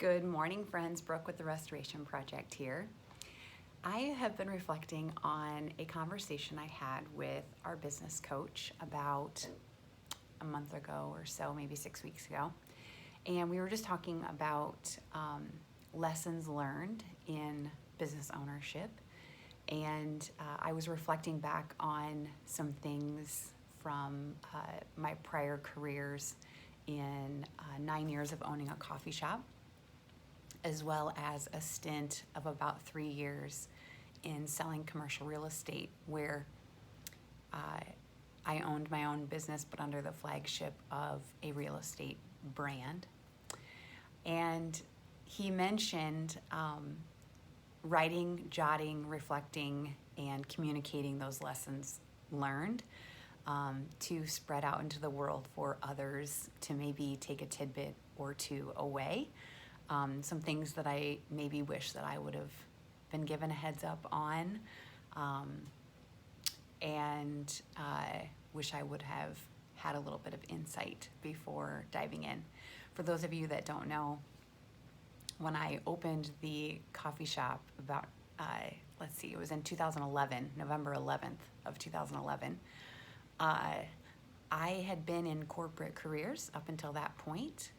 Good morning, friends. Brooke with the Restoration Project here. I have been reflecting on a conversation I had with our business coach about a month ago or so, maybe 6 weeks ago. And we were just talking about lessons learned in business ownership. And I was reflecting back on some things from my prior careers in 9 years of owning a coffee shop, as well as a stint of about 3 years in selling commercial real estate, where I owned my own business, but under the flagship of a real estate brand. And he mentioned writing, jotting, reflecting, and communicating those lessons learned to spread out into the world for others to maybe take a tidbit or two away. Some things that I maybe wish that I would have been given a heads up on, and wish I would have had a little bit of insight before diving in. For those of you that don't know, when I opened the coffee shop about, it was in 2011, November 11th of 2011, I had been in corporate careers up until that point.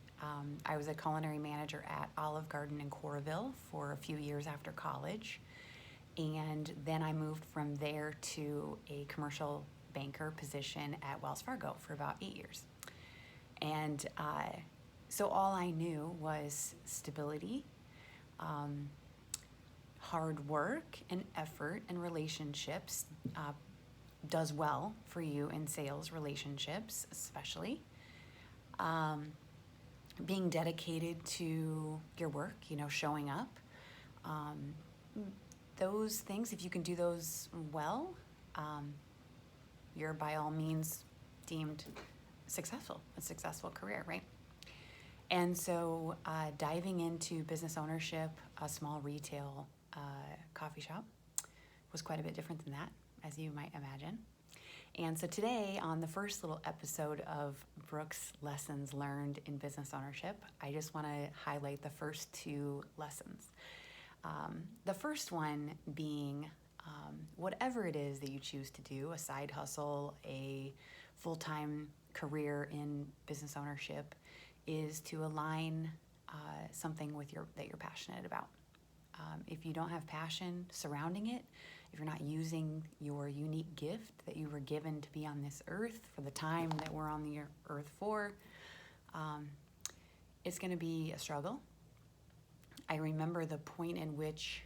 I was a culinary manager at Olive Garden in Coralville for a few years after college. And then I moved from there to a commercial banker position at Wells Fargo for about 8 years. And so all I knew was stability, hard work and effort and relationships does well for you in sales relationships, especially. Being dedicated to your work, showing up. Those things, if you can do those well, you're by all means deemed successful, a successful career, right? And so diving into business ownership, a small retail coffee shop, was quite a bit different than that, as you might imagine. And so today, on the first little episode of Brooke's Lessons Learned in Business Ownership, I just want to highlight the first two lessons. The first one being whatever it is that you choose to do, a side hustle, a full-time career in business ownership, is to align something with that you're passionate about. If you don't have passion surrounding it, if you're not using your unique gift that you were given to be on this earth for the time that we're on the earth for, it's going to be a struggle. I remember the point in which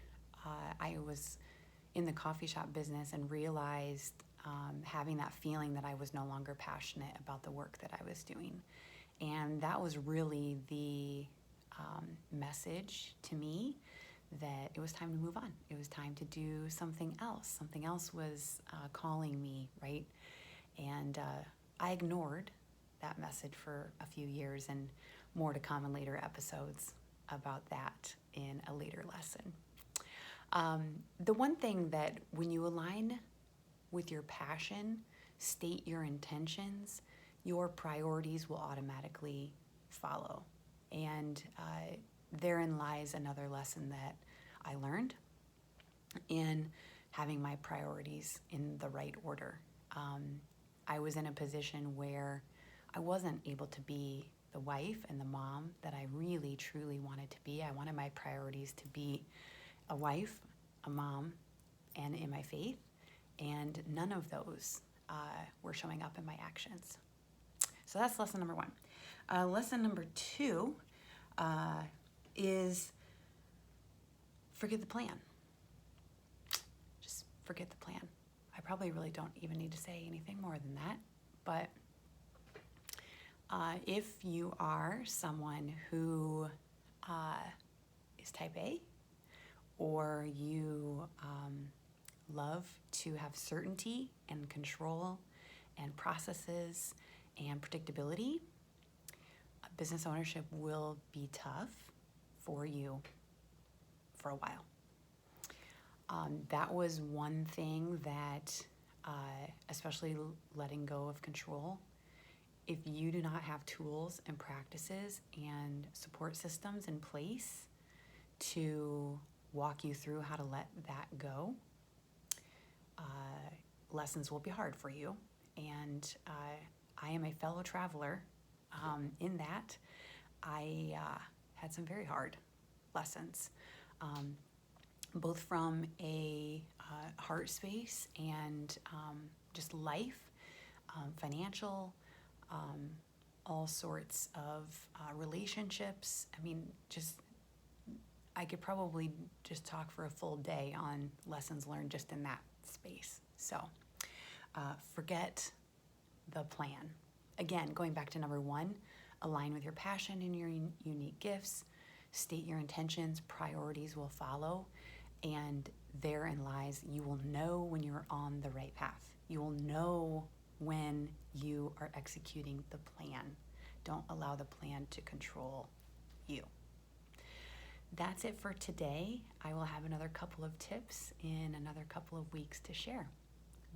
I was in the coffee shop business and realized having that feeling that I was no longer passionate about the work that I was doing. And that was really the message to me that it was time to move on. It was time to do something else. Something else was calling me, right? And I ignored that message for a few years, and more to come in later episodes about that in a later lesson. The one thing that when you align with your passion, state your intentions, your priorities will automatically follow. And therein lies another lesson that I learned in having my priorities in the right order. I was in a position where I wasn't able to be the wife and the mom that I really, truly wanted to be. I wanted my priorities to be a wife, a mom, and in my faith. And none of those were showing up in my actions. So that's lesson number one. Lesson number two is forget the plan. Just forget the plan. I probably really don't even need to say anything more than that. But if you are someone who is type A, or you love to have certainty and control and processes and predictability, business ownership will be tough for you for a while. That was one thing that, especially letting go of control, if you do not have tools and practices and support systems in place to walk you through how to let that go, lessons will be hard for you. And I am a fellow traveler in that I had some very hard lessons, both from a heart space and just life, financial, all sorts of relationships. I mean, I could probably just talk for a full day on lessons learned just in that space. So forget the plan. Again, going back to number one, align with your passion and your unique gifts, state your intentions, priorities will follow, and therein lies, you will know when you're on the right path. You will know when you are executing the plan. Don't allow the plan to control you. That's it for today. I will have another couple of tips in another couple of weeks to share.